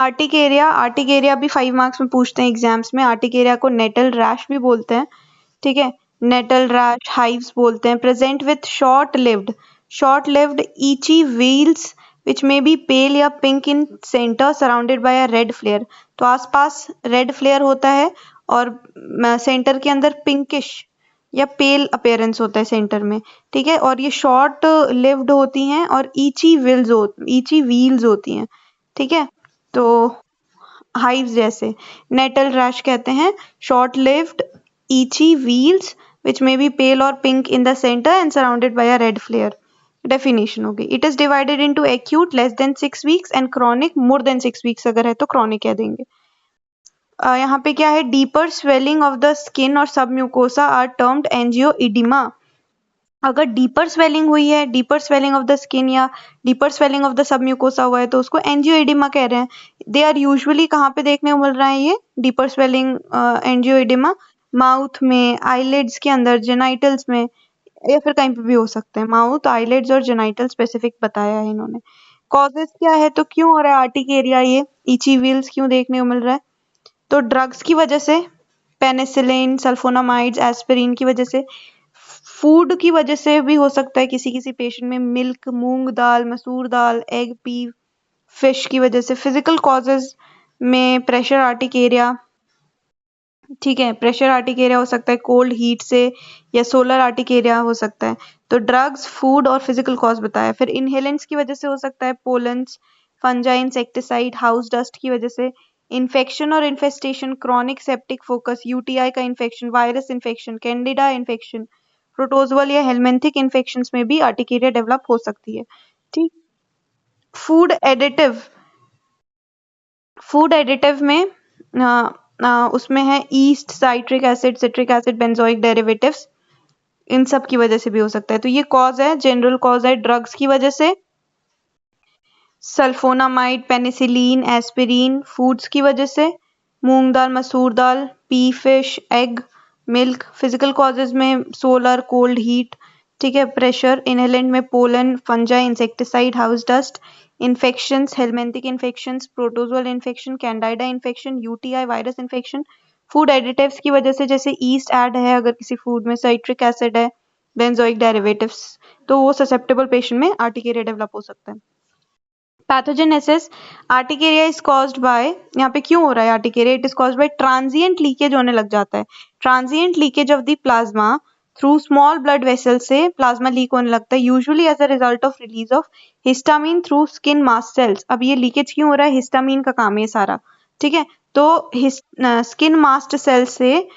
Urticaria भी 5 marks में पूछते हैं एग्जाम्स में। आर्टिकेरिया को नेटल रैश भी बोलते हैं, ठीक है, नेटल रैश, हाइव्स बोलते हैं। Present with short lived itchy wheals which may be pale या pink in centre surrounded by a red flare. तो आसपास रेड फ्लेयर होता है और सेंटर के अंदर पिंकिश या पेल अपीयरेंस होता है सेंटर में, ठीक है, और ये शॉर्ट लिव्ड होती हैं और ईची व्हील्स होती हैं, ठीक है। तो हाइव्स जैसे नेटल रैश कहते हैं short lived itchy wheals which may be pale और pink in the centre and surrounded by a red flare. Definition होगी, it is divided into acute less than 6 weeks and chronic more than 6 weeks. अगर है तो chronic कह देंगे। यहाँ पे क्या है, deeper swelling of the skin और सबम्यूकोसा आर टर्म्ड एंजियोइडिमा। अगर डीपर स्वेलिंग हुई है, deeper swelling of the skin या deeper swelling of the submucosa हुआ है तो उसको एंजियोइडिमा कह रहे हैं। दे आर यूजुअली कहाँ पे देखने को मिल रहा है ये डीपर स्वेलिंग एंजियोइडिमा? माउथ में, आईलिड्स के अंदर, जेनाइटल्स में, या फिर कहीं पे भी हो सकते हैं। माउथ, आईलिड्स और जेनाइटल स्पेसिफिक बताया है इन्होंने। कॉजेस क्या है, तो क्यों हो रहा है आर्टिकेरिया, ये इची व्हील्स क्यों देखने को मिल रहा है? तो ड्रग्स की वजह से, पेनिसिलिन, सल्फोनामाइड्स, एस्पिरिन की वजह से, फूड की वजह से भी हो सकता है किसी किसी पेशेंट में, मिल्क, मूंग दाल, मसूर दाल, एग, पी, फिश की वजह से। फिजिकल कॉजेज में प्रेशर आर्टिकेरिया, ठीक है, प्रेशर आर्टिकेरिया हो सकता है कोल्ड हीट से, या सोलर आर्टिकेरिया हो सकता है। तो ड्रग्स, फूड और फिजिकल कॉज बताया। फिर इनहेलेंट्स की वजह से हो सकता है pollens, fungi, insecticide, house dust की वजह से। इन्फेक्शन और infestation, chronic septic focus, UTI का infection, virus infection, candida infection, protozoal या हेलमिंथिक इन्फेक्शंस में भी आर्टिकेरिया डेवलप हो सकती है, ठीक। फूड एडिटिव में उसमें है yeast, citric acid, citric acid, benzoic derivatives, इन सब की वजह से भी हो सकता है। तो ये कॉज है, जनरल कॉज है ड्रग्स की वजह से, सल्फोनामाइड, पेनिसिलिन, एस्पिरिन, फूड्स की वजह से, मूंग दाल, मसूर दाल, pea, fish, egg, milk. Physical causes में सोलर, कोल्ड हीट, ठीक है, प्रेशर। इनहेलेंट में pollen, fungi, insecticide, house dust. Infections, helminthic infections, protozoal infection, candida infection, UTI, virus infection. Food additives की वजह से, जैसे ईस्ट ऐड है अगर किसी फूड में, साइट्रिक एसिड है, बेंजोइक डेरिवेटिव्स, तो वो ससेप्टेबल पेशेंट में आर्टिकेरिया डेवलप हो सकता है। Pathogenesis, urticaria is caused by, यहाँ पे क्यों हो रहा है urticaria, it is caused by transient leakage होने लग जाता है। Transient leakage of the plasma through small blood vessel से प्लाज्मा लीक होने लगता है, usually as a result of release of histamine through skin mast cells. अब ये लीकेज क्यों हो रहा है, हिस्टामिन का काम है ये सारा, ठीक है। तो स्किन मास्ट सेल से,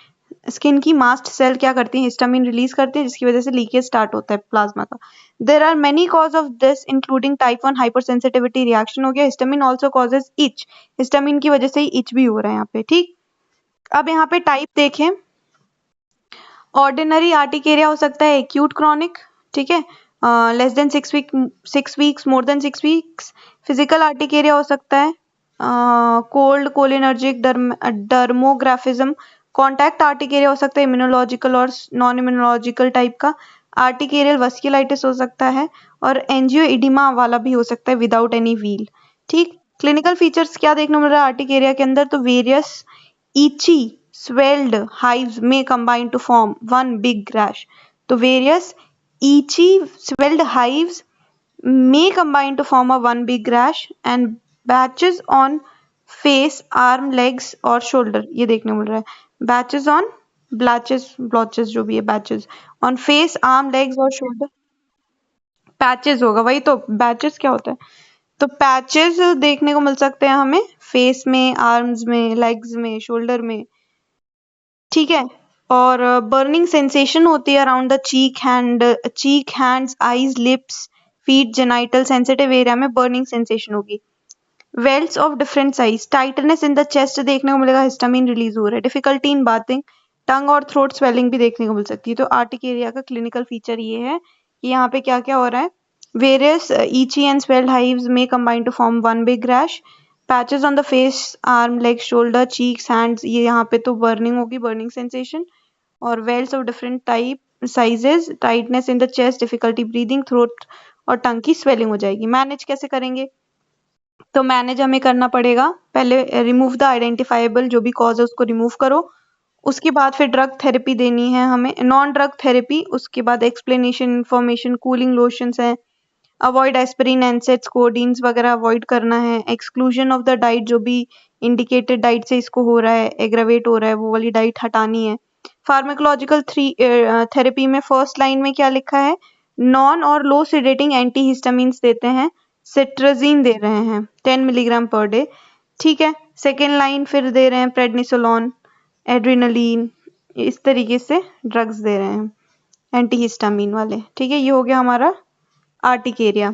स्किन की मास्ट सेल क्या करती है, हिस्टामिन रिलीज करते हैं, जिसकी वजह से लीकेज स्टार्ट होता है प्लाज्मा का। There are many cause of this including type 1 hypersensitivity reaction हो गया। Histamine also causes itch, histamine की वजह से ही इच भी हो रहा है यहाँ पे, ठीक। अब यहाँ पे टाइप देखें, ऑर्डिनरी आर्टिकेरिया हो सकता है एक्यूट क्रॉनिक, ठीक है, लेस देन 6 वीक्स, मोर देन 6 वीक्स। फिजिकल आर्टिकेरिया हो सकता है cold, cholinergic, dermographism. Contact urticaria हो सकता है इम्यूनोलॉजिकल और नॉन इम्यूनोलॉजिकल टाइप का। आर्टिकेरियल वस्कुलाइटिस हो सकता है, और एंजियोइडिमा वाला भी हो सकता है विदाउट एनी व्हील, ठीक। क्लिनिकल फीचर्स क्या देखने को मिल रहा है आर्टिकेरिया के अंदर, तो वेरियस ईची swelled hives may combine to form one big rash. तो various itchy swelled hives may combine to form a one big rash and batches on face, arm, legs और shoulder, ये देखने को मिल रहा है। batches on blotches जो भी है, batches on face, arm, legs और shoulder। पैचेस होगा, वही तो, बैचेस क्या होता है, तो पैचेस देखने को मिल सकते हैं हमें फेस में, आर्म्स में, लेग्स में, शोल्डर में, ठीक है। और बर्निंग सेंसेशन होती है around the cheek, hands, eyes, lips, feet, genital, sensitive area में बर्निंग सेंसेशन होगी। Wheals of different size, tightness in the chest देखने को मिलेगा, हिस्टामिन रिलीज हो रहा है। डिफिकल्टी इन बाथिंग, टंग और थ्रोट स्वेलिंग भी देखने को मिल सकती है। तो आर्टिकेरिया का क्लिनिकल फीचर ये है कि यहाँ पे क्या क्या हो रहा है, various itchy and swelled hives में combine to form one big rash. Patches on the face, arm, leg, shoulder, cheeks, hands, ये यहाँ पे तो बर्निंग होगी, बर्निंग सेंसेशन। और wheals of different type, sizes, tightness in the chest, difficulty breathing, throat और tongue की swelling हो जाएगी। मैनेज कैसे करेंगे, तो मैनेज हमें करना पड़ेगा, पहले रिमूव द आइडेंटिफाइबल, जो भी कॉज है उसको रिमूव करो, उसके बाद फिर ड्रग थेरेपी देनी है हमें, नॉन ड्रग थेरेपी, उसके बाद एक्सप्लेनेशन, इंफॉर्मेशन, कूलिंग लोशंस हैं, अवॉइड एस्पिरिन, एनसेड्स, कोडीन्स वगैरह अवॉइड करना है, एक्सक्लूजन ऑफ द डाइट, जो भी इंडिकेटेड डाइट से इसको हो रहा है, एग्रावेट हो रहा है, वो वाली डाइट हटानी है। फार्माकोलॉजिकल थेरेपी में फर्स्ट लाइन में क्या लिखा है, नॉन और लो सीडेटिंग एंटीहिस्टामिन्स देते हैं, सिट्रजिन दे रहे हैं 10 मिलीग्राम पर डे, ठीक है। सेकेंड लाइन फिर दे रहे हैं प्रेडनिसोलोन, एड्रेनलिन, इस तरीके से ड्रग्स दे रहे हैं एंटीहिस्टामिन वाले, ठीक है। ये हो गया हमारा आर्टिकेरिया।